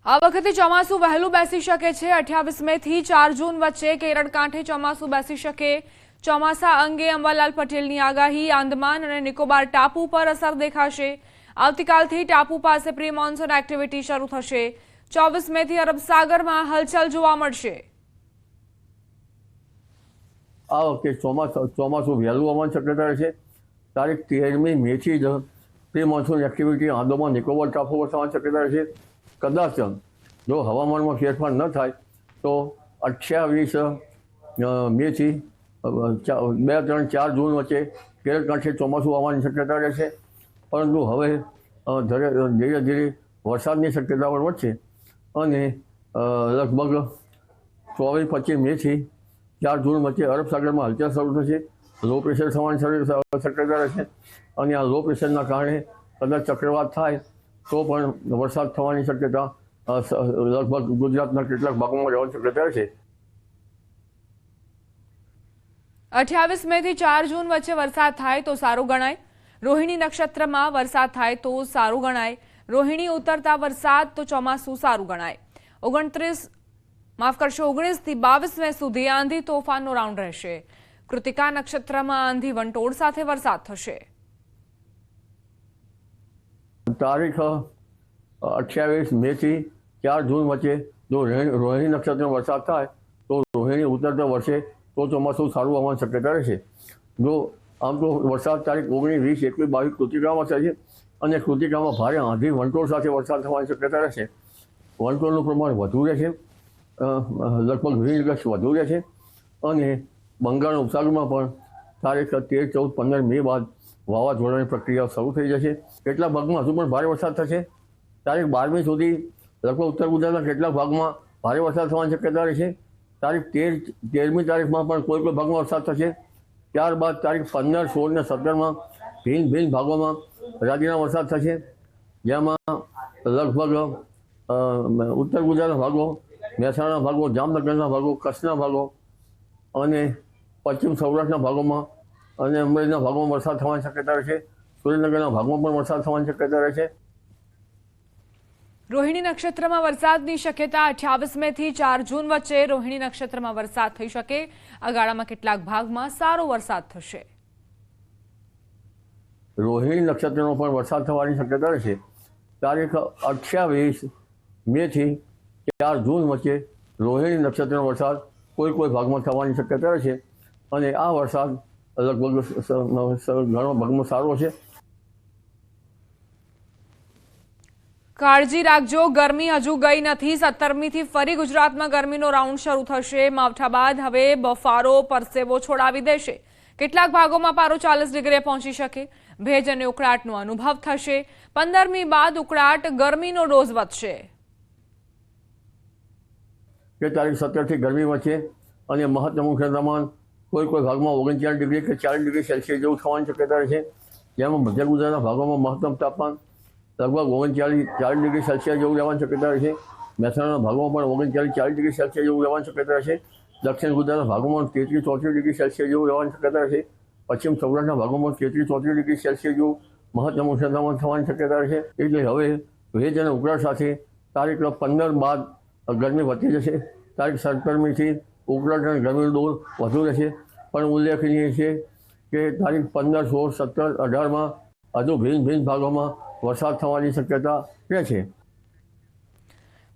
આ વખતે ચોમાસું વહેલું બેસી શકે છે। 28 મે થી 4 જૂન વચ્ચે કેરળ કાંઠે ચોમાસું બેસી શકે। ચોમાસા અંગે અંબાલાલ પટેલની આગાહી। આંદામાન અને નિકોબાર ટાપુ પર અસર દેખાશે। આવતીકાલથી ટાપુ પાસે પ્રી મોન્સૂન એક્ટિવિટી શરૂ થશે। 24 મે થી અરબ સાગરમાં હલચલ જોવા મળશે। આ વખતે ચોમાસું વહેલું આવવાની શક્યતા રહેશે। તારીખ 13મી મેથી જ pre monsoon activity Andaman Nicobar ટાપુ પર થવાની શક્યતા રહેશે। કદાચ જો હવામાનમાં ફેરફાર ન થાય તો 28 મેથી 2, 3, 4 જૂન વચ્ચે કેરળ કાંઠે ચોમાસું આવવાની શક્યતા રહેશે। પરંતુ હવે ધીરે ધીરે વરસાદની શક્યતા પણ વધશે અને લગભગ 24-25 મેથી 4 જૂન વચ્ચે અરબ સાગરમાં હલચલ શરૂ થશે। લો પ્રેશર થવાની શક્યતા રહેશે અને આ લો પ્રેશરના કારણે કદાચ ચક્રવાત થાય તો પણ વરસાદ થવાની શક્યતા લગભગ ગુજરાતના કેટલાક ભાગોમાં રહેવાની શક્યતા રહેશે। 28 મે થી 4 જૂન વચ્ચે વરસાદ થાય તો સારું ગણાય। રોહિણી નક્ષત્રમાં વરસાદ થાય તો સારું ગણાય। રોહિણી ઉતરતા વરસાદ તો ચોમાસું સારું ગણાય। 19 થી 22 મે સુધી આંધી તોફાનનો રાઉન્ડ રહેશે। કૃતિકા નક્ષત્રમાં આંધી વંટોળ સાથે વરસાદ થશે। તારીખ 28 મે થી 4 જૂન વચ્ચે જો રોહિણી નક્ષત્રમાં વરસાદ થાય તો રોહિણી ઉતરતા વર્ષે તો ચોમાસું સારું આવવાની શક્યતા રહેશે। જો આમ તો વરસાદ તારીખ 19, 20, 21, 22 કૃતિકામાં થશે અને કૃતિકામાં ભારે આંધી વંટોળ સાથે વરસાદ થવાની શક્યતા રહેશે। વંટોળનું પ્રમાણ વધુ રહેશે, લગભગ 20 ગજ વધુ રહેશે અને બંગાળના ઉપસાગરમાં પણ તારીખ 13, 14, 15 મે બાદ વાવાઝોડાની પ્રક્રિયા શરૂ થઈ જશે। કેટલાક ભાગમાં હજુ પણ ભારે વરસાદ થશે। તારીખ 12મી સુધી લગભગ ઉત્તર ગુજરાતના કેટલાક ભાગમાં ભારે વરસાદ થવાની શક્યતા રહેશે। તારીખ 13મી તારીખમાં પણ કોઈ ભાગમાં વરસાદ થશે। ત્યારબાદ તારીખ 15, 16 અને 17માં ભિન્ન ભાગોમાં રાજ્યના વરસાદ થશે, જેમાં લગભગ ઉત્તર ગુજરાતના ભાગો, મહેસાણાના ભાગો, જામનગરના ભાગો, કચ્છના ભાગો અને પશ્ચિમ સૌરાષ્ટ્રના ભાગોમાં અને અમરેલીના ભાગોમાં વરસાદ થવાની શક્યતા રહેશે। સુરેન્દ્રનગરના ભાગમાં પણ વરસાદ થવાની શક્યતા રહેશે। રોહિણી નક્ષત્રમાં વરસાદની શક્યતા 28 મે થી 4 જૂન વચ્ચે રોહિણી નક્ષત્રમાં વરસાદ થઈ શકે। આ ગાળામાં કેટલાક ભાગમાં સારો વરસાદ થશે। રોહિણી નક્ષત્રનો પણ વરસાદ થવાની શક્યતા રહેશે। તારીખ 28 મે થી 4 જૂન વચ્ચે રોહિણી નક્ષત્રનો વરસાદ કોઈ ભાગમાં થવાની શક્યતા રહેશે અને આ વરસાદ લગભગ ઘણો ભાગમાં સારો છે। કાળજી રાખજો, ગરમી હજુ ગઈ નથી। 17મી થી ફરી ગુજરાતમાં ગરમીનો રાઉન્ડ શરૂ થશે। માવઠા બાદ હવે બફારો પરસેવો છોડાવી દેશે। કેટલાક ભાગોમાં પારો 40 ડિગ્રીએ પહોંચી શકે। ભેજ અને ઉકળાટનો અનુભવ થશે। 15મી બાદ ઉકળાટ, ગરમીનો ડોઝ વધશે। તારીખ 17 થી ગરમી વધશે અને મહત્તમ તાપમાન કોઈ ભાગમાં 39 ડિગ્રી કે 40 ડિગ્રી સેલ્સિયસ જેવું થવાની શક્યતા રહેશે, જેમાં મધ્ય ગુજરાતના ભાગોમાં મહત્તમ તાપમાન લગભગ 39-40 ડિગ્રી સેલ્સિયસ જેવું રહેવાની શક્યતા રહેશે। મહેસાણાના ભાગોમાં પણ 39-40 ડિગ્રી સેલ્સિયસ જેવું રહેવાની શક્યતા રહેશે। દક્ષિણ ગુજરાતના ભાગોમાં 33-34 ડિગ્રી સેલ્સિયસ જેવું રહેવાની શક્યતા રહેશે। પશ્ચિમ સૌરાષ્ટ્રના ભાગોમાં 33-34 ડિગ્રી સેલ્સિયસ જેવું મહત્તમ તાપમાન થવાની શક્યતા રહેશે। એટલે હવે ભેજ અને ઉકળાટ સાથે તારીખ 15 બાદ ગરમી વધતી જશે। તારીખ 17મી થી ઉકળાટ અને ગરમીનો દોર વધુ રહેશે, પણ ઉલ્લેખનીય છે કે તારીખ 15, 16, 17, 18માં હજુ ભિન્ન ભાગોમાં વરસાદ થવાની શક્યતા રહેશે।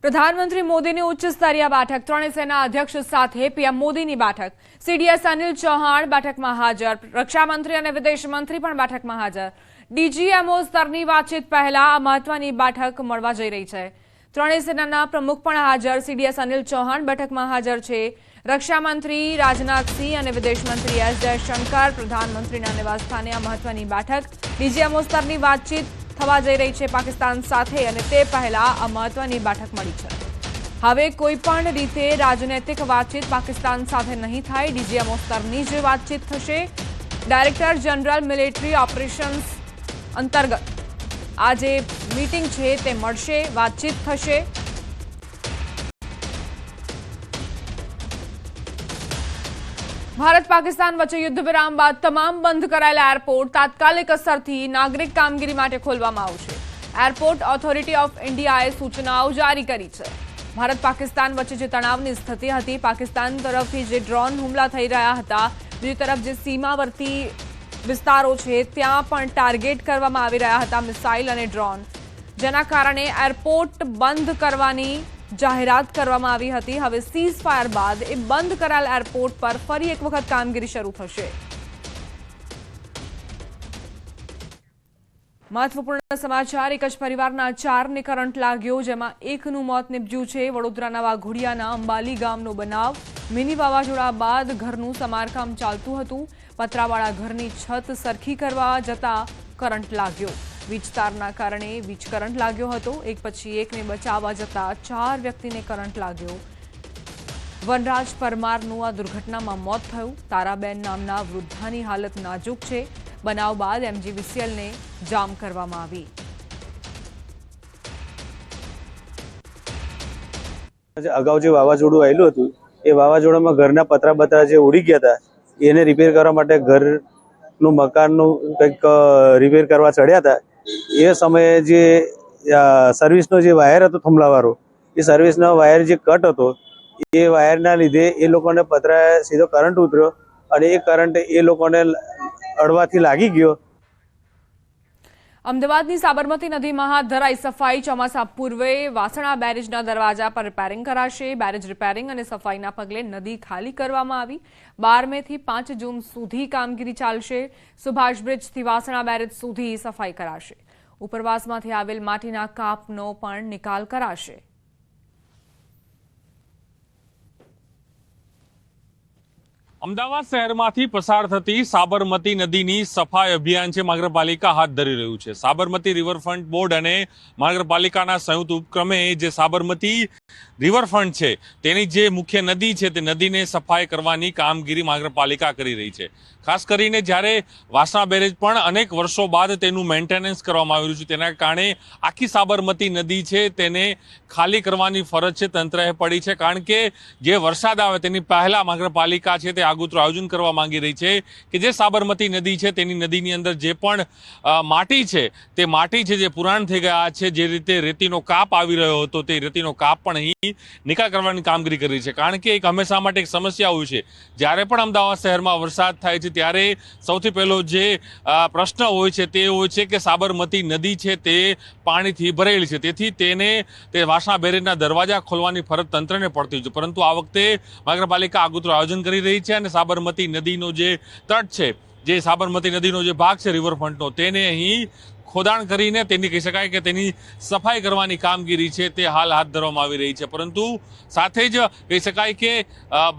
પ્રધાનમંત્રી મોદીની ઉચ્ચ સ્તરીય બેઠક। ત્રણેય સેના અધ્યક્ષ સાથે પીએમ મોદીની બેઠક। સીડીએસ અનિલ ચૌહાણ બેઠકમાં હાજર। રક્ષામંત્રી અને વિદેશ મંત્રી પણ બેઠકમાં હાજર। ડીજીએમઓ સ્તરની વાતચીત પહેલા આ મહત્વની બેઠક મળવા જઈ રહી છે। ત્રણેય સેનાના પ્રમુખ પણ હાજર। સીડીએસ અનિલ ચૌહાણ બેઠકમાં હાજર છે। રક્ષામંત્રી રાજનાથસિંહ અને વિદેશ મંત્રી એસ જયશંકર પ્રધાનમંત્રીના નિવાસસ્થાને આ મહત્વની બેઠક। ડીજીએમઓ સ્તરની વાતચીત થવા જઈ રહી છે પાકિસ્તાન સાથે અને તે પહેલા આ મહત્વની બેઠક મળી છે। હવે કોઈ પણ રીતે રાજનૈતિક વાતચીત પાકિસ્તાન સાથે નહીં થાય, ડીજીએમઓ સ્તરની જ વાતચીત થશે। ડાયરેક્ટર જનરલ મિલિટરી ઓપરેશન્સ અંતર્ગત આ જે મીટિંગ છે તે મળશે, વાતચીત થશે। ભારત પાકિસ્તાન વચ્ચે યુદ્ધ વિરામ બાદ તમામ બંધ કરાયેલા એરપોર્ટ તાત્કાલિક અસરથી નાગરિક કામગીરી માટે ખોલવામાં આવશે। એરપોર્ટ ઓથોરિટી ઓફ ઇન્ડિયાએ સૂચનાઓ જારી કરી છે. ભારત પાકિસ્તાન વચ્ચે જે તણાવની સ્થિતિ હતી, પાકિસ્તાન તરફથી જે ડ્રોન હુમલા થઈ રહ્યા હતા, બીજી તરફ જે સીમાવર્તી વિસ્તારો છે ત્યાં પણ ટાર્ગેટ કરવામાં આવી રહ્યા હતા મિસાઇલ અને ડ્રોન, જેના કારણે એરપોર્ટ બંધ કરવાની જાહેરાત કરવામાં આવી હતી. હવે સીઝ ફાયર બાદ એ બંધ કરાયેલ એરપોર્ટ પર ફરી એક વખત કામગીરી શરૂ થશે. મહત્વપૂર્ણ સમાચાર. એક જ પરિવારના 4ને કરંટ લાગ્યો, જેમાં એકનું મોત નીપજ્યું છે. વડોદરાના વાઘોડિયાના અંબાલી ગામનો બનાવ. મિની વાવાઝોડા બાદ ઘરનું સમારકામ ચાલતું હતું. પતરાવાળા ઘરની છત સરખી કરવા જતા કરંટ લાગ્યો. વીજતારના કારણે વીજ કરંટ લાગ્યો હતો. એક પછી એકને બચાવવા જતા 4 વ્યક્તિને કરંટ લાગ્યો. વનરાજ પરમારનું આ દુર્ઘટનામાં મોત થયું. તારાબેન નામના વૃદ્ધાની હાલત નાજુક છે. બનાવ બાદ MGVCLને જામ કરવામાં આવી. અગાઉ જે વાવાઝોડું આવેલું હતું એ વાવાઝોડામાં ઘરના પતરા જે ઉડી ગયા હતા એને રિપેર કરવા માટે ઘરનું મકાનનું કંઈક રિપેર કરવા ચડ્યા હતા. એ સમયે જે સર્વિસનો જે વાયર હતો થંભલાવાળો, એ સર્વિસનો વાયર જે કટ હતો એ વાયરના લીધે એ લોકોને પતરા સીધો કરંટ ઉતર્યો અને એ કરંટ એ લોકોને અડવાથી લાગી ગયો. અમદાવાદની સાબરમતી નદીમાં હાથ ધરાઈ સફાઈ. ચોમાસા પૂર્વે વાસણા બેરેજના દરવાજા પર રિપેરિંગ કરાશે. બેરેજ રિપેરિંગ અને સફાઈના પગલે નદી ખાલી કરવામાં આવી. 12 મેથી 5 જૂન સુધી કામગીરી ચાલશે. સુભાષ બ્રિજથી વાસણા બેરેજ સુધી સફાઈ કરાશે. ઉપરવાસમાંથી આવેલ માટીના કાપનો પણ નિકાલ કરાશે. અમદાવાદ શહેરમાંથી પસાર થતી સાબરમતી નદીની સફાઈ અભિયાન છે મહાનગરપાલિકા હાથ ધરી રહ્યું છે. સાબરમતી રિવરફ્રન્ટ બોર્ડ અને મહાનગરપાલિકાના સંયુક્ત ઉપક્રમે જે સાબરમતી રિવરફ્રન્ટ છે તેની જે મુખ્ય નદી છે તે નદીને સફાઈ કરવાની કામગીરી મહાનગરપાલિકા કરી રહી છે. ખાસ કરીને જ્યારે વાસણા બેરેજ પણ અનેક વર્ષો બાદ તેનું મેન્ટેનન્સ કરવામાં આવ્યું છે, તેના કારણે આખી સાબરમતી નદી છે તેને ખાલી કરવાની ફરજ છે તંત્રએ પડી છે. કારણ કે જે વરસાદ આવે તેની પહેલા મહાનગરપાલિકા છે તે આગોતરું આયોજન કરવા માંગી રહી છે કે જે સાબરમતી નદી છે તેની નદીની અંદર જે પણ માટી છે તે માટી છે જે પુરાણ થઈ ગયા છે, જે રીતે રેતીનો કાપ આવી રહ્યો હતો તે રેતીનો કાપ પણ અહીં નિકાલ કરવાની કામગીરી કરી છે. કારણ કે એક હંમેશા માટે એક સમસ્યા હોય છે, જ્યારે પણ અમદાવાદ શહેરમાં વરસાદ થાય છે ત્યારે સૌથી પહેલો જે પ્રશ્ન હોય છે તે હોય છે કે સાબરમતી નદી છે તે પાણીથી ભરેલી છે, તેથી તે વાસણા બેરેજના દરવાજા ખોલવાની ફરજ તંત્રને પડતી છે. પરંતુ આ વખતે મહાનગરપાલિકા આગોતરું આયોજન કરી રહી છે અને સાબરમતી નદીનો જે તટ છે, જે સાબરમતી નદીનો જે ભાગ છે રિવરફ્રન્ટનો, તેને અહીં ખોદાણ કરીને તેની કહી શકાય કે તેની સફાઈ કરવાની કામગીરી છે તે હાલ હાથ ધરવામાં આવી રહી છે. પરંતુ સાથે જ કહી શકાય કે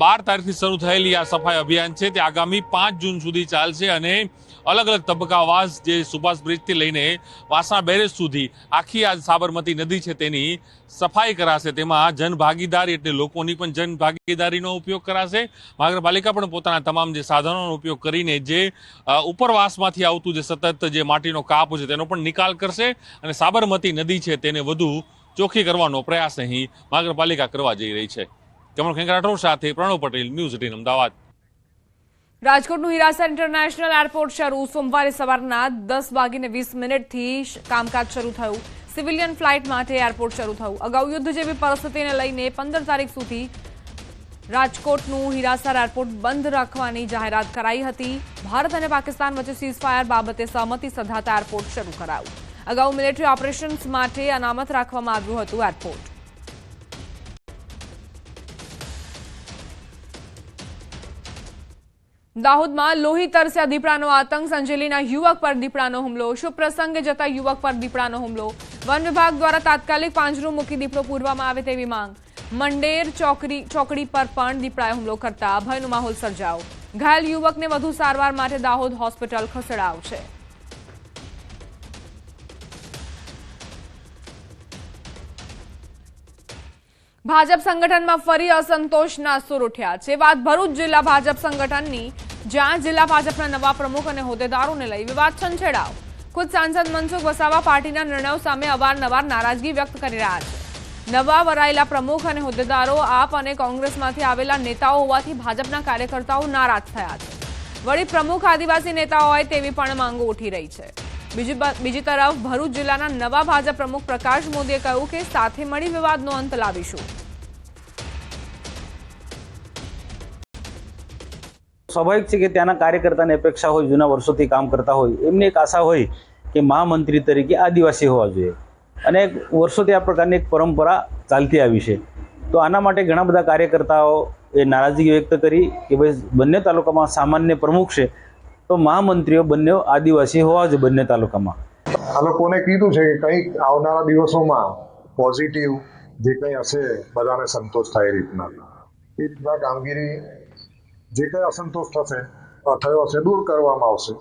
12 તારીખથી શરૂ થયેલી આ સફાઈ અભિયાન છે તે આગામી 5 જૂન સુધી ચાલશે અને અલગ અલગ તબક્કાવાર જે સુભાષ બ્રિજથી લઈને વાસણા બેરેજ સુધી આખી આ સાબરમતી નદી છે તેની સફાઈ કરાશે. તેમાં જનભાગીદારી એટલે લોકોની પણ જનભાગીદારીનો ઉપયોગ કરાશે. મહાનગરપાલિકા પણ પોતાના તમામ જે સાધનોનો ઉપયોગ કરીને જે ઉપરવાસમાંથી આવતું જે સતત જે માટીનો કાપ છે તેનો પણ નિકાલ કરશે અને સાબરમતી નદી છે તેને વધુ ચોખ્ખી કરવાનો પ્રયાસ અહીં મહાનગરપાલિકા કરવા જઈ રહી છે. કમલ ખેંગારાઠોડ સાથે પ્રણવ પટેલ, ન્યૂઝ 18 અમદાવાદ. રાજકોટનું હિરાસર ઇન્ટરનેશનલ એરપોર્ટ શરૂ. સોમવારે સવારના 10:20 કામકાજ શરૂ થયું. સિવિલિયન ફ્લાઇટ માટે એરપોર્ટ શરૂ થયું. અગાઉ યુદ્ધ જેવી પરિસ્થિતિને લઈને 15 તારીખ સુધી રાજકોટનું હિરાસર એરપોર્ટ બંધ રાખવાની જાહેરાત કરાઈ હતી. ભારત અને પાકિસ્તાન વચ્ચે સીઝફાયર બાબતે સહમતિ સધાતા એરપોર્ટ શરૂ કરાયું. અગાઉ મિલિટરી ઓપરેશન્સ માટે અનામત રાખવામાં આવ્યું હતું એરપોર્ટ. દાહોદમાં લોહી તરસ્યા દીપડાનો આતંક. સંજેલીના યુવક પર દીપડાનો હુમલો. શુભ પ્રસંગે જતા યુવક પર દીપડાનો હુમલો. વન વિભાગ દ્વારા તાત્કાલિક પાંજરું મૂકી દીપડો પૂરવામાં આવે તેવી માંગ. મંડેર ચોકડી પર પણ દીપડાએ હુમલો કરતા ભયનો માહોલ સર્જાયો. ઘાયલ યુવકને વધુ સારવાર માટે દાહોદ હોસ્પિટલ ખસેડાયો છે. ભાજપ સંગઠનમાં ફરી અસંતોષના સૂર ઉઠ્યા છે. વાત ભરૂચ જિલ્લા ભાજપ સંગઠનની, જ્યાં જિલ્લા ભાજપના નવા પ્રમુખ અને હોદ્દેદારોને લઈ વિવાદ છંછેડાયો. ખુદ સાંસદ મનસુખ વસાવા પાર્ટીના નિર્ણયો સામે અવારનવાર નારાજગી વ્યક્ત કરી રહ્યા છે. નવા વરાયેલા પ્રમુખ અને હોદ્દેદારો આપ અને કોંગ્રેસમાંથી આવેલા નેતાઓ હોવાથી ભાજપના કાર્યકર્તાઓ નારાજ થયા છે. વળી પ્રમુખ આદિવાસી નેતાઓ હોય તેવી પણ માંગો ઉઠી રહી છે. બીજી તરફ ભરૂચ જિલ્લાના નવા ભાજપ પ્રમુખ પ્રકાશ મોદીએ કહ્યું કે સાથે મળી વિવાદનો અંત લાવીશું. સ્વાભાવિક છે કે ત્યાંના કાર્યકર્તાની અપેક્ષા હોય, જૂના વર્ષોથી કામ કરતા હોય, એમને એક આશા હોય કે મહામંત્રી તરીકે આદિવાસી હોવા જોઈએ અને વર્ષોથી આ પ્રકારની એક પરંપરા ચાલતી આવી છે. તો આના માટે ઘણા બધા કાર્યકર્તાઓ એ નારાજગી વ્યક્ત કરી કે ભાઈ બંને તાલુકામાં સામાન્ય પ્રમુખ છે તો મહામંત્રીઓ બંને આદિવાસી હોવા જોઈએ બંને તાલુકામાં. આ લોકોને કીધું છે કે કંઈક આવનારા દિવસોમાં પોઝિટિવ જે કંઈ હશે બધાને સંતોષ થાય એ રીતના કામગીરી જે કંઈ અસંતોષ થયો હશે દૂર કરવામાં આવશે.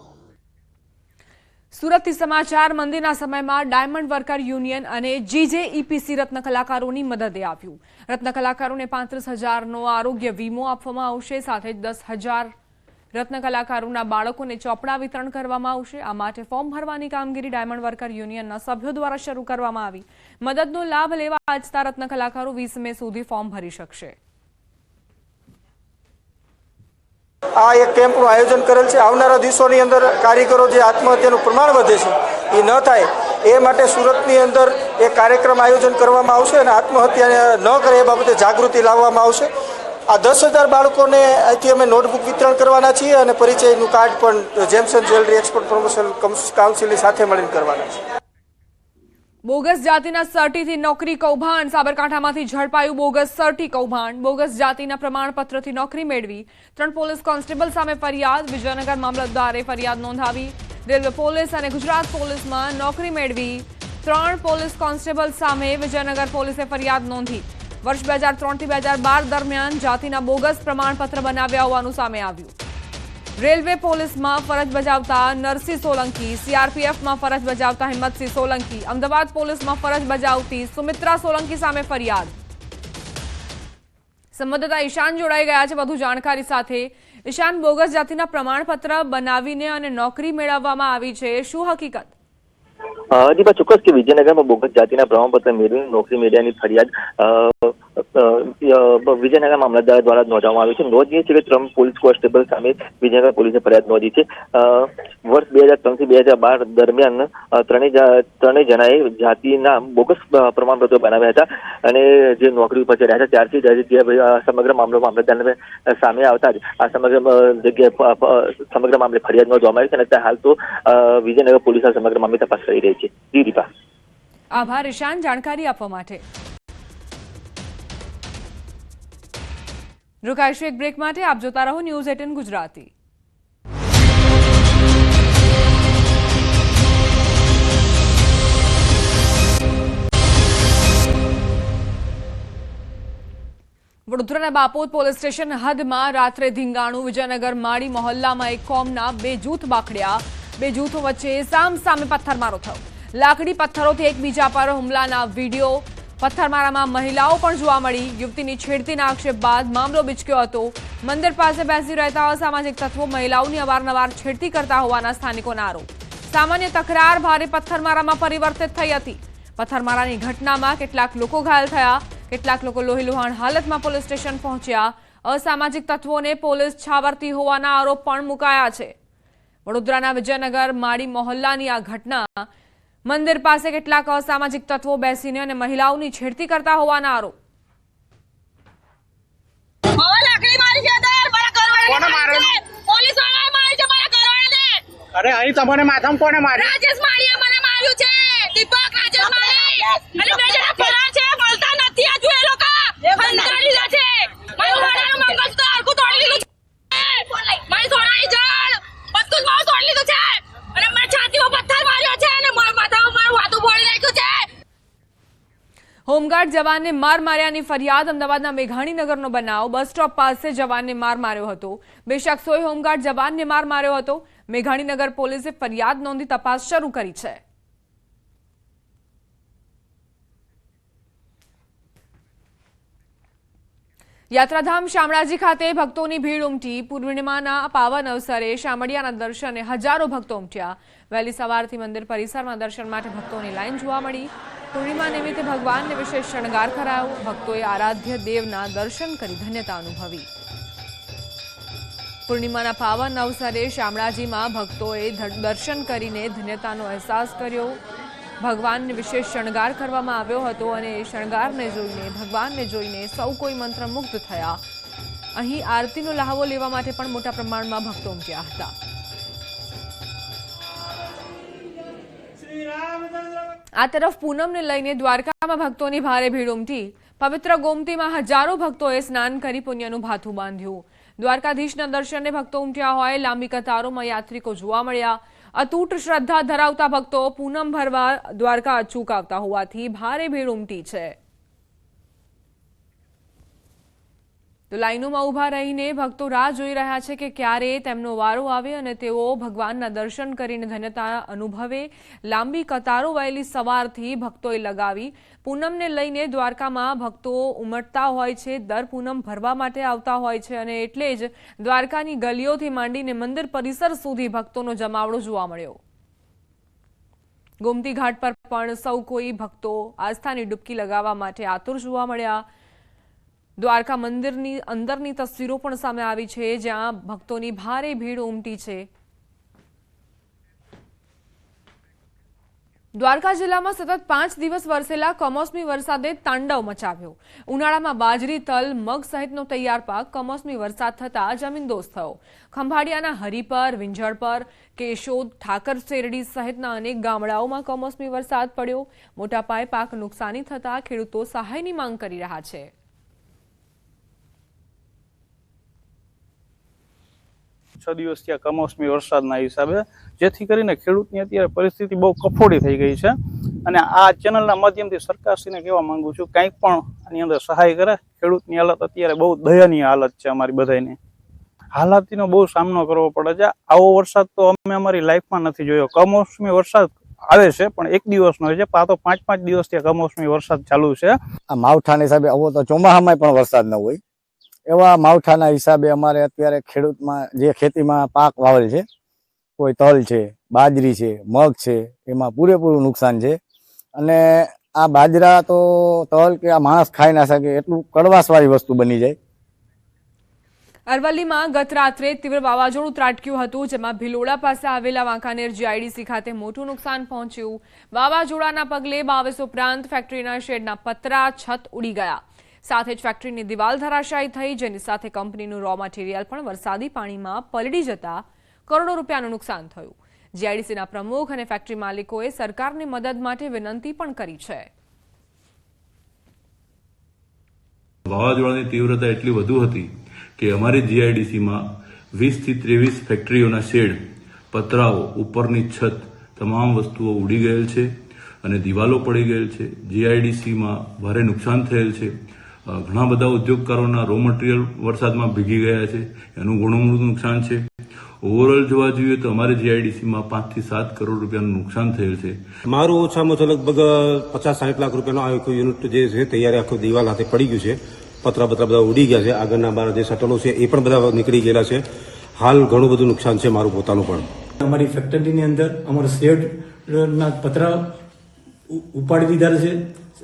સુરતથી સમાચાર. મંદિરના સમયમાં ડાયમંડ વર્કર યુનિયન અને GJEPC રત્ન કલાકારોની મદદે આવ્યું. રત્ન કલાકારોને 35,000નો આરોગ્ય વીમો આપવામાં આવશે. સાથે જ 10,000 રત્ન કલાકારોના બાળકોને ચોપડા વિતરણ કરવામાં આવશે. આ માટે ફોર્મ ભરવાની કામગીરી ડાયમંડ વર્કર યુનિયનના સભ્યો દ્વારા શરૂ કરવામાં આવી. મદદનો લાભ લેવા આજતા રત્ન કલાકારો 20 મે સુધી ફોર્મ ભરી શકશે. આ એક કેમ્પનું આયોજન કરેલ છે. આવનારા દિવસોની અંદર કારીગરો જે આત્મહત્યાનું પ્રમાણ વધે છે એ ન થાય એ માટે સુરતની અંદર એક કાર્યક્રમ આયોજન કરવામાં આવશે અને આત્મહત્યા ન કરે એ બાબતે જાગૃતિ લાવવામાં આવશે. આ 10,000 બાળકોને અહીંથી અમે નોટબુક વિતરણ કરવાના છીએ અને પરિચયનું કાર્ડ પણ જેમ્સન જ્વેલરી એક્સપોર્ટ પ્રમોશન કાઉન્સિલની સાથે મળીને કરવાના છે. બોગસ જાતિના સર્ટીથી નોકરી કૌભાંડ. સાબરકાંઠામાંથી ઝડપાયું બોગસ સર્ટી કૌભાંડ. બોગસ જાતિના પ્રમાણપત્રથી નોકરી મેળવી 3 પોલીસ કોન્સ્ટેબલ સામે ફરિયાદ. વિજયનગર મામલતદારે ફરિયાદ નોંધાવી. રેલવે પોલીસ અને ગુજરાત પોલીસમાં નોકરી મેળવી 3 પોલીસ કોન્સ્ટેબલ સામે વિજયનગર પોલીસે ફરિયાદ નોંધી. વર્ષ 2003 થી 2012 દરમિયાન જાતિના બોગસ પ્રમાણપત્ર બનાવ્યા હોવાનું સામે આવ્યું. રેલવે પોલીસમાં ફરજ બજાવતા નરસિંહ સોલંકી, CRPFમાં ફરજ બજાવતા હિંમતસિંહ સોલંકી, અમદાવાદ પોલીસમાં ફરજ બજાવતી સુમિત્રા સોલંકી સામે ફરિયાદ. સંવાદદાતા ઈશાન જોડાઈ ગયા છે વધુ જાણકારી સાથે. ઈશાન, બોગસ જાતિના પ્રમાણપત્ર બનાવીને અને નોકરી મેળવવામાં આવી છે, શું હકીકત? જી બા, ચોક્કસ કે વિજયનગરમાં બોગસ જાતિના પ્રમાણપત્ર મેળવીને નોકરી મેળવ્યાની ફરિયાદ વિજયનગર મામલતદાર દ્વારા નોંધવામાં આવી છે. નોંધનીય છે કે 3 પોલીસ કોન્સ્ટેબલ સામે વિજયનગર પોલીસે ફરિયાદ નોંધી છે. વર્ષ 2003 થી 2012 દરમિયાન ત્રણેય જણાએ જાતિના બોગસ પ્રમાણપત્રો બનાવ્યા હતા અને જે નોકરી ઉપર ચડ્યા હતા ત્યારથી જ સમગ્ર મામલો મામલતદારને સામે આવતા જ આ સમગ્ર મામલે ફરિયાદ નોંધવામાં આવી છે અને હાલ તો વિજયનગર પોલીસ આ સમગ્ર મામલે તપાસ કરી રહી છે. જી દીપા. આભાર ઈશાન જાણકારી આપવા માટે. રોકાઈશું એક બ્રેક માટે. આપ જોતા રહો ન્યૂઝ 18 ગુજરાતી. વડોદરાના બાપોદ પોલીસ સ્ટેશન હદમાં રાત્રે ધીંગાણું. વિજયનગર માળી મહોલ્લામાં એક કોમના 2 જૂથ બાખડ્યા. 2 જૂથો વચ્ચે સામસામે પથ્થરમારો થયો. લાકડી પથ્થરોથી એકબીજા પર હુમલાના વિડીયો. પથ્થરમારામાં મહિલાઓ પણ જોવા મળી. યુવતીની છેડતીના આક્ષેપ બાદ મામલો બિચક્યો હતો. મંદિર પાસે બેસી રહેતા અસામાજિક તત્વો મહિલાઓની અવારનવાર છેડતી કરતા હોવાના સ્થાનિકોના આરોપ. સામાન્ય તકરાર ભારે પથ્થરમારામાં પરિવર્તિત થઈ હતી. પથ્થરમારાની ઘટનામાં કેટલાક લોકો ઘાયલ થયા. કેટલાક લોકો લોહીલુહાણ હાલતમાં પોલીસ સ્ટેશન પહોંચ્યા. અસામાજિક તત્વોને પોલીસ છાવરતી હોવાના આરોપ પણ મુકાયા છે. વડોદરાના વિજયનગર માળી મહોલ્લાની આ ઘટના. મંદિર પાસે કેટલાક અસામાજિક તત્વો બેસીને અને મહિલાઓની છેડતી કરતા હોવાના આરોપ. અરે અહીં તમને માથામાં કોને માર્યું? રાજેશ માળીએ મને માર્યું છે. દીપક રાજેશ માળી અને બે જણા ફરાર છે, બોલતા નથી. આજુ એ લોકો ફંદરા લીધા છે. મારું વાળાનું મંગળ તો આખું તોડી લીધું છે. મારી સોનાની જળ બધું જ મારું તોડી લીધું છે અને મારી છાતીમાં પથ્થર માર્યો છે અને માથામાં મારું વાતું બોળી નાખ્યું છે. હોમગાર્ડ જવાનને માર માર્યાની ફરિયાદ. અમદાવાદના મેઘાણીનગરનો બનાવ. બસ સ્ટોપ પાસે જવાનને માર માર્યો હતો. 2 શખ્સોએ હોમગાર્ડ જવાનને માર માર્યો હતો. મેઘાણીનગર પોલીસે ફરિયાદ નોંધી તપાસ શરૂ કરી છે. યાત્રાધામ શામળાજી ખાતે ભક્તોની ભીડ ઉમટી. પૂર્ણિમાના પાવન અવસરે શામળિયાના દર્શને હજારો ભક્તો ઉમટ્યા. વહેલી સવારથી મંદિર પરિસરમાં દર્શન માટે ભક્તોની લાઈન જોવા મળી. પૂર્ણિમા નિમિત્તે ભગવાનને વિશેષ શણગાર કરાયો. ભક્તોએ આરાધ્ય દેવના દર્શન કરી ધન્યતા અનુભવી. પૂર્ણિમાના પાવન અવસરે શામળાજીમાં ભક્તોએ દર્શન કરીને ધન્યતાનો અહેસાસ કર્યો. ભગવાનને વિશેષ શણગાર કરવામાં આવ્યો હતો અને શણગારને જોઈને ભગવાનને જોઈને સૌ કોઈ મંત્રમુગ્ધ થયા. અહીં આરતીનો લહાવો લેવા માટે પણ મોટા પ્રમાણમાં ભક્તો ઉમટ્યા હતા. આ તરફ પૂનમને લઈને દ્વારકામાં ભક્તોની ભારે ભીડ ઉમટી. પવિત્ર ગોમતીમાં હજારો ભક્તોએ સ્નાન કરી પુણ્યનું ભાથું બાંધ્યું. દ્વારકાધીશના દર્શને ભક્તો ઉમટ્યા હોય લાંબી કતારોમાં યાત્રિકો જોવા મળ્યા. અતૂટ શ્રદ્ધા ધરાવતા ભક્તો પૂનમ ભરવા દ્વારકા અચૂક આવતા હોવાથી ભારે ભીડ ઉમટી છે. તો લાઈનોમાં ઊભા રહીને ભક્તો રાહ જોઈ રહ્યા છે કે ક્યારે તેમનો વારો આવે અને તેઓ ભગવાનના દર્શન કરીને ધન્યતા અનુભવે. લાંબી કતારો વહેલી સવારથી ભક્તોએ લગાવી. પૂનમને લઈને દ્વારકામાં ભક્તો ઉમટતા હોય છે, દર પૂનમ ભરવા માટે આવતા હોય છે અને એટલે જ દ્વારકાની ગલીઓથી માંડીને મંદિર પરિસર સુધી ભક્તોનો જમાવડો જોવા મળ્યો. ગોમતી ઘાટ પર પણ સૌ કોઈ ભક્તો આસ્થાની ડૂબકી લગાવવા માટે આતુર જોવા મળ્યા. દ્વારકા મંદિરની અંદરની તસવીરો પણ સામે આવી છે, જ્યાં ભક્તોની ભારે ભીડ ઉમટી છે. દ્વારકા જિલ્લામાં સતત 5 દિવસ વરસેલા કમોસમી વરસાદે તાંડવ મચાવ્યો. ઉનાળામાં બાજરી, તલ, મગ સહિતનો તૈયાર પાક કમોસમી વરસાદ થતા જમીનદોસ્ત થયો. ખંભાળિયાના હરિપર, વિંજળપર, કેશોદ, ઠાકર શેરડી સહિતના અનેક ગામડાઓમાં કમોસમી વરસાદ પડ્યો. મોટા પાયે પાક નુકસાની થતા ખેડૂતો સહાયની માંગ કરી રહ્યા છે. દિવસ ત્યાં કમોસમી વરસાદના હિસાબે જેથી કરીને ખેડૂતની અત્યારે પરિસ્થિતિ બહુ કફોડી થઈ ગઈ છે અને આ ચેનલના માધ્યમથી સરકારશ્રીને કહેવા માંગુ છું કંઈક પણ આની અંદર સહાય કરે. ખેડૂતની હાલત અત્યારે બહુ દયનીય હાલત છે. અમારી બધાની હાલાતીનો બહુ સામનો કરવો પડે છે. આવો વરસાદ તો અમે અમારી લાઈફમાં નથી જોયો. કમોસમી વરસાદ આવે છે પણ એક દિવસનો હોય છે. આ તો 5-5 દિવસ ત્યાં કમોસમી વરસાદ ચાલુ છે. આ માવઠાના હિસાબે આવો તો ચોમાસામાં પણ વરસાદ ન હોય એવા માવઠાના હિસાબે અમારે અત્યારે ખેડૂતમાં જે ખેતીમાં પાક વાવેલ છે, કોઈ તલ છે, બાજરી છે, મગ છે, એમાં પૂરેપૂરું નુકસાન છે. અને આ બાજરા તો તલ કે આ માણસ ખાઈ ના શકે એટલું કડવાશવાળી વસ્તુ બની જાય. અરવલ્લીમાં ગત રાત્રે તીવ્ર વાવાઝોડું ત્રાટક્યું હતું, જેમાં ભિલોડા પાસે આવેલા વાંકાનેર જીઆઈડીસી ખાતે મોટું નુકસાન પહોંચ્યું. વાવાઝોડાના પગલે 22 ઉપરાંત ફેક્ટરીના શેડના પતરા, છત ઉડી ગયા. સાથે જ ફેક્ટરીની દિવાલ ધરાશાયી થઈ, જેની સાથે કંપનીનું રો મટીરીયલ પણ વરસાદી પાણીમાં પલળી જતા કરોડો રૂપિયાનું નુકસાન થયું. જીઆઈડીસીના પ્રમુખ અને ફેક્ટરી માલિકોએ સરકારની મદદ માટે વિનંતી પણ કરી છે. વાવાઝોડાની તીવ્રતા એટલી વધુ હતી કે અમારી જીઆઈડીસીમાં 20 થી 23 ફેક્ટરીઓના શેડ, પતરાઓ, ઉપરની છત તમામ વસ્તુઓ ઉડી ગયેલ છે અને દિવાલો પડી ગયેલ છે. જીઆઈડીસીમાં ભારે નુકસાન થયેલ છે. ઘણા બધા ઉદ્યોગકારોના રો મટીરિયલ વરસાદમાં ભીગી ગયા છે. એનું ઘણું મોટું નુકસાન છે. ઓવરઓલ જોવા જોઈએ તો અમારે જીઆઈડીસીમાં 5 થી 7 કરોડ રૂપિયાનું નુકસાન થયેલ છે. મારું ઓછામાં ઓછા લગભગ 50-60 લાખ રૂપિયાનો આખું યુનિટ જે છે તૈયારી આખું દિવાલ હાથે પડી ગયું છે. પતરા બધા ઉડી ગયા છે. આગળના બાર જે શટલો છે એ પણ બધા નીકળી ગયેલા છે. હાલ ઘણું બધું નુકસાન છે મારું પોતાનું પણ. અમારી ફેક્ટરીની અંદર અમારા શેડના પતરા ઉપાડી દીધા છે.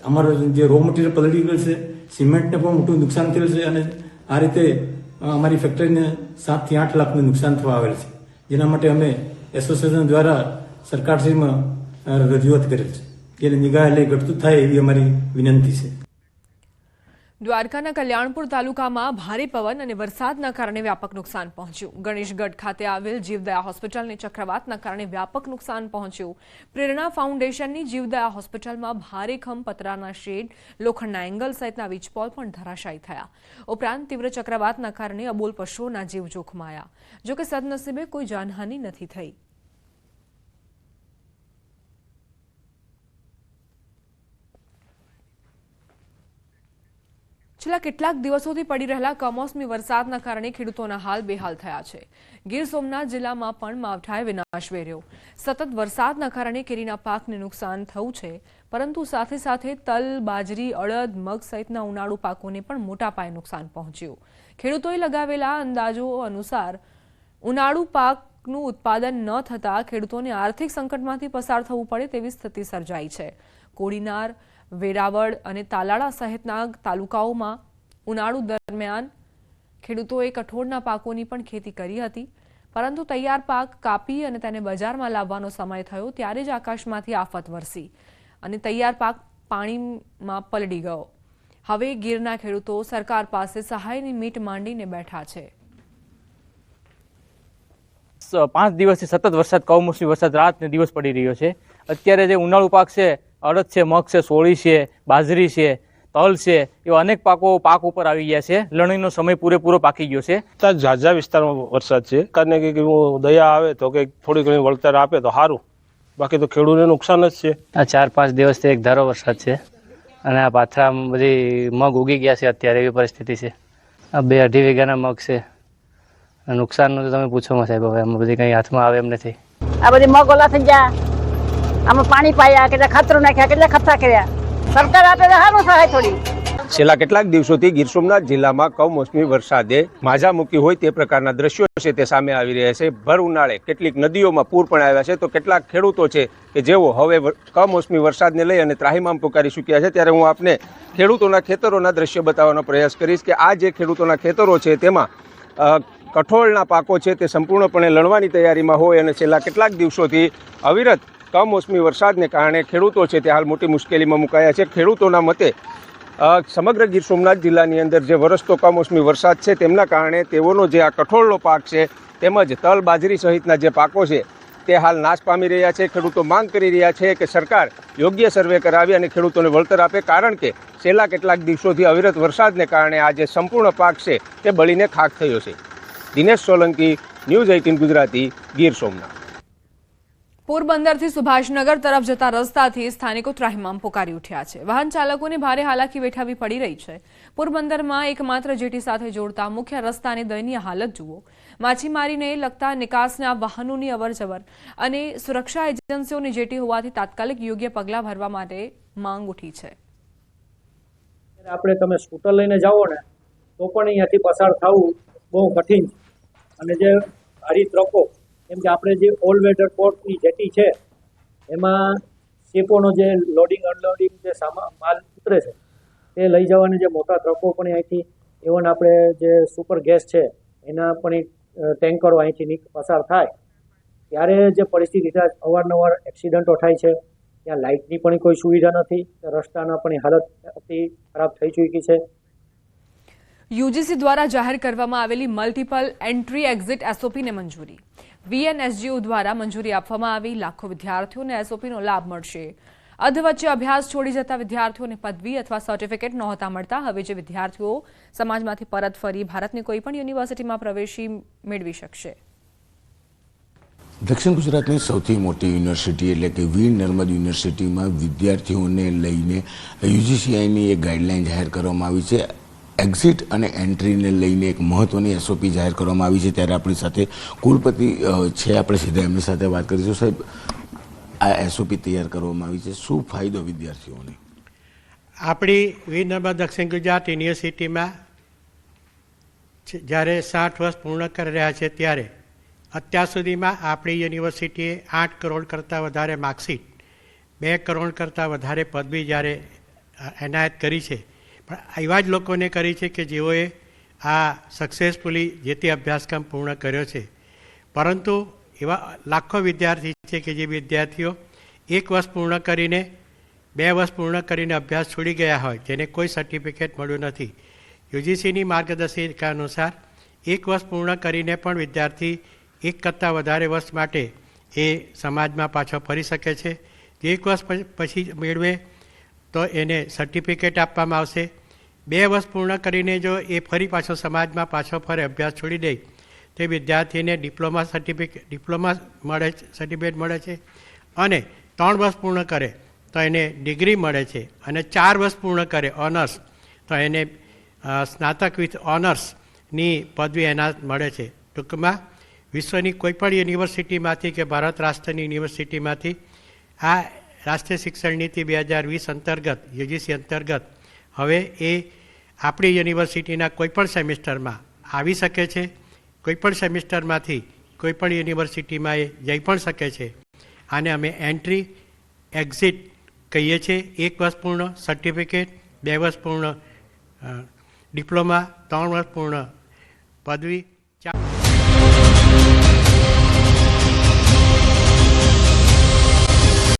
અમારું જે રો મટીરિયલ પલળી ગયેલ છે. સિમેન્ટને પણ મોટું નુકસાન થયેલ છે અને આ રીતે અમારી ફેક્ટરીને 7 થી 8 લાખનું નુકસાન થવા આવેલ છે, જેના માટે અમે એસોસિએશન દ્વારા સરકારશ્રીમાં રજૂઆત કરેલ છે. જેને નિગાહ લઈ ઘટતું થાય એવી અમારી વિનંતી છે. દ્વારકાના કલ્યાણપુર તાલુકામાં ભારે પવન અને વરસાદના કારણે વ્યાપક નુકસાન પહોંચ્યું. ગણેશગઢ ખાતે આવેલ જીવદયા હોસ્પિટલને ચક્રવાતના કારણે વ્યાપક નુકસાન પહોંચ્યું. પ્રેરણા ફાઉન્ડેશનની જીવદયા હોસ્પિટલમાં ભારે ખંભ, પતરાના શેડ, લોખંડના એંગલ સહિતના વીજપોલ પણ ધરાશાયી થયા. ઉપરાંત તીવ્ર ચક્રવાતના કારણે અબોલ પશુઓના જીવ જોખમાયા. જોકે સદનસીબે કોઈ જાનહાનિ નથી થઈ. છેલ્લા કેટલાક દિવસોથી પડી રહેલા કમોસમી વરસાદના કારણે ખેડૂતોના હાલ બેહાલ થયા છે. ગીર સોમનાથ જિલ્લામાં પણ માવઠાએ વિનાશ વેર્યો. સતત વરસાદના કારણે કેરીના પાકને નુકસાન થયું છે, પરંતુ સાથે સાથે તલ, બાજરી, અડદ, મગ સહિતના ઉનાળુ પાકોને પણ મોટા પાયે નુકસાન પહોંચ્યું. ખેડૂતોએ લગાવેલા અંદાજો અનુસાર ઉનાળુ પાકનું ઉત્પાદન ન થતાં ખેડૂતોને આર્થિક સંકટમાંથી પસાર થવું પડે તેવી સ્થિતિ સર્જાઈ છે. કોડીનાર, વેરાવળ અને તાલાળા સહિતના તાલુકાઓમાં ઉનાળુ દરમિયાન ખેડૂતોએ કઠોળના પાકોની પણ ખેતી કરી હતી, પરંતુ તૈયાર પાક કાપી અને તેને બજારમાં લાવવાનો સમય થયો ત્યારે જ આકાશમાંથી આફત વરસી અને તૈયાર પાક પાણીમાં પલળી ગયો. હવે ગીરના ખેડૂતો સરકાર પાસે સહાયની મીટ માંડીને બેઠા છે. 5 દિવસથી સતત વરસાદ, કમોસમી વરસાદ રાત ને દિવસ પડી રહ્યો છે. અત્યારે જે ઉનાળુ પાક છે, અડદ છે, મગ છે, સોળી છે, બાજરી છે, તલ છે, એવા અનેક પાકો પાક ઉપર આવી ગયા છે. લણણીનો સમય પૂરેપૂરો પાકી ગયો છે. ઝાઝા વિસ્તારમાં વરસાદ છે. સરકારને કંઈક દયા આવે તો કંઈક થોડી ઘણી વળતર આપે તો સારું, બાકી તો ખેડૂતોને નુકસાન જ છે. આ 4-5 દિવસથી એક ધારો વરસાદ છે અને આ પાથરા બધી મગ ઉગી ગયા છે. અત્યારે એવી પરિસ્થિતિ છે. આ 2-2.5 વીઘાના મગ છે. નુકસાનનું તો તમે પૂછો માં સાહેબ, હવે આમાં બધી કંઈ હાથમાં આવે એમ નથી. આ બધી મગ ઓલા થઈ ગયા, આમાં પાણી પાયા, કેટલા ખાતરો નાખ્યા, કેટલા ખર્ચા કર્યા. સરકાર આપે તો સારું સહાય થોડી. છેલ્લા કેટલાક દિવસોથી ગીર સોમનાથ જિલ્લામાં કમોસમી વરસાદે માજા મૂકી હોય તે પ્રકારના દ્રશ્યો છે તે સામે આવી રહ્યા છે. ભર ઉનાળે કેટલીક નદીઓમાં પૂર પણ આવ્યા છે, તો કેટલાક ખેડૂતો છે કે જેઓ હવે કમોસમી વરસાદને લઈ અને ત્રાહિમામ પુકારી ચૂક્યા છે. ત્યારે હું આપને ખેડૂતોના ખેતરોના દ્રશ્યો બતાવવાનો પ્રયાસ કરીશ કે આ જે ખેડૂતોના ખેતરો છે તેમાં કઠોળના પાકો છે તે સંપૂર્ણપણે લણવાની તૈયારીમાં હોય અને છેલ્લા કેટલાક દિવસોથી અવિરત કમોસમી વરસાદને કારણે ખેડૂતો છે તે હાલ મોટી મુશ્કેલીમાં મુકાયા છે. ખેડૂતોના મતે સમગ્ર ગીર સોમનાથ જિલ્લાની અંદર જે વરસતો કમોસમી વરસાદ છે તેમના કારણે તેઓનો જે આ કઠોળનો પાક છે તેમજ તલ, બાજરી સહિતના જે પાકો છે તે હાલ નાશ પામી રહ્યા છે. ખેડૂતો માંગ કરી રહ્યા છે કે સરકાર યોગ્ય સર્વે કરાવી અને ખેડૂતોને વળતર આપે, કારણ કે છેલ્લા કેટલાક દિવસોથી અવિરત વરસાદને કારણે આ જે સંપૂર્ણ પાક છે તે બળીને ખાખ થયો છે. દિનેશ સોલંકી, ન્યૂઝ 18 ગુજરાતી, ગીર સોમનાથ. પોરબંદરથી સુભાષનગર તરફ જતા રસ્તાથી સ્થાનિકો ત્રાહિમામ પુકારી ઉઠ્યા છે. વાહન ચાલકોને ભારે હાલાકી વેઠવી પડી રહી છે. પોરબંદરમાં એકમાત્ર જેટી સાથે જોડતા મુખ્ય રસ્તાની દયનીય હાલત જુઓ. માછીમારીને લગતા નિકાસના વાહનોની અવરજવર અને સુરક્ષા એજન્સીઓની જેટી હોવાથી તાત્કાલિક યોગ્ય પગલાં ભરવા માટે માંગ ઉઠી છે. આપણે તમે સ્કૂટર લઈને જાઓ ને તો પણ અહીંયાથી પસાર થવું બહુ કઠિન છે. અને જે ભારી ટ્રકો, કેમ કે આપણે જે ઓલ વેધર પોર્ટની જેટી છે એમાં શિપોનો જે લોડિંગ અનલોડિંગ જે માલ ઉતરે છે તે લઈ જવાની જે મોટા ટ્રકો પણ અહીંથી, ઇવન આપણે જે સુપર ગેસ છે એના પણ ટેન્કરો અહીંથી પસાર થાય ત્યારે જે પરિસ્થિતિ થાય, અવારનવાર એક્સિડન્ટો થાય છે. ત્યાં લાઇટની પણ કોઈ સુવિધા નથી, રસ્તાના પણ હાલત અતિ ખરાબ થઈ ચૂકી છે. યુજીસી દ્વારા જાહેર કરવામાં આવેલી મલ્ટિપલ એન્ટ્રી એક્ઝિટ એસઓપીને મંજૂરી. વીએનએસજીઓ દ્વારા મંજૂરી આપવામાં આવી. લાખો વિદ્યાર્થીઓને એસઓપીનો લાભ મળશે. અધવચ્ચે અભ્યાસ છોડી જતા વિદ્યાર્થીઓને પદવી અથવા સર્ટિફિકેટ નહોતા મળતા. હવે જે વિદ્યાર્થીઓ સમાજમાંથી પરત ફરી ભારતની કોઈપણ યુનિવર્સિટીમાં પ્રવેશી મેળવી શકશે. દક્ષિણ ગુજરાતની સૌથી મોટી યુનિવર્સિટી એટલે કે વીર નર્મદ યુનિવર્સિટીમાં વિદ્યાર્થીઓને લઈને યુજીસીઆઈની એક ગાઈડલાઈન જાહેર કરવામાં આવી છે. એક્ઝિટ અને એન્ટ્રીને લઈને એક મહત્વની એસઓપી જાહેર કરવામાં આવી છે. ત્યારે આપણી સાથે કુલપતિ છે, આપણે સીધા એમની સાથે વાત કરીશું. સાહેબ, આ એસઓપી તૈયાર કરવામાં આવી છે, શું ફાયદો વિદ્યાર્થીઓને? આપણી વીર નર્મદ દક્ષિણ ગુજરાત યુનિવર્સિટીમાં જ્યારે 60 વર્ષ પૂર્ણ કરી રહ્યા છે ત્યારે અત્યાર સુધીમાં આપણી યુનિવર્સિટીએ 8 કરોડ કરતાં વધારે માર્કશીટ, 2 કરોડ કરતાં વધારે પદવી જ્યારે એનાયત કરી છે. પણ એવા જ લોકોને કરી છે કે જેઓએ આ સક્સેસફુલી જે તે અભ્યાસક્રમ પૂર્ણ કર્યો છે. પરંતુ એવા લાખો વિદ્યાર્થી છે કે જે વિદ્યાર્થીઓ 1 વર્ષ પૂર્ણ કરીને 2 વર્ષ પૂર્ણ કરીને અભ્યાસ છોડી ગયા હોય, જેને કોઈ સર્ટિફિકેટ મળ્યું નથી. યુજીસીની માર્ગદર્શિકા અનુસાર 1 વર્ષ પૂર્ણ કરીને પણ વિદ્યાર્થી 1 કરતાં વધારે વર્ષ માટે એ સમાજમાં પાછો ફરી શકે છે. 1 વર્ષ પછી મેળવે તો એને સર્ટિફિકેટ આપવામાં આવશે. 2 વર્ષ પૂર્ણ કરીને જો એ ફરી પાછો સમાજમાં પાછો ફરે, અભ્યાસ છોડી દે, તે વિદ્યાર્થીને ડિપ્લોમા સર્ટિફિકેટ મળે છે. અને 3 વર્ષ પૂર્ણ કરે તો એને ડિગ્રી મળે છે. અને 4 વર્ષ પૂર્ણ કરે ઓનર્સ તો એને સ્નાતક વિથ ઓનર્સની પદવી એનાયત મળે છે. ટૂંકમાં વિશ્વની કોઈપણ યુનિવર્સિટીમાંથી કે ભારત રાષ્ટ્રની યુનિવર્સિટીમાંથી આ રાષ્ટ્રીય શિક્ષણ નીતિ 2020 અંતર્ગત, યુજીસી અંતર્ગત હવે એ આપણી યુનિવર્સિટીના કોઈપણ સેમિસ્ટરમાં આવી શકે છે. કોઈપણ સેમિસ્ટરમાંથી કોઈપણ યુનિવર્સિટીમાં એ જઈ પણ શકે છે. આને અમે એન્ટ્રી એક્ઝિટ કહીએ છીએ. 1 વર્ષ પૂર્ણ સર્ટિફિકેટ, 2 વર્ષ પૂર્ણ ડિપ્લોમા, 3 વર્ષ પૂર્ણ પદવી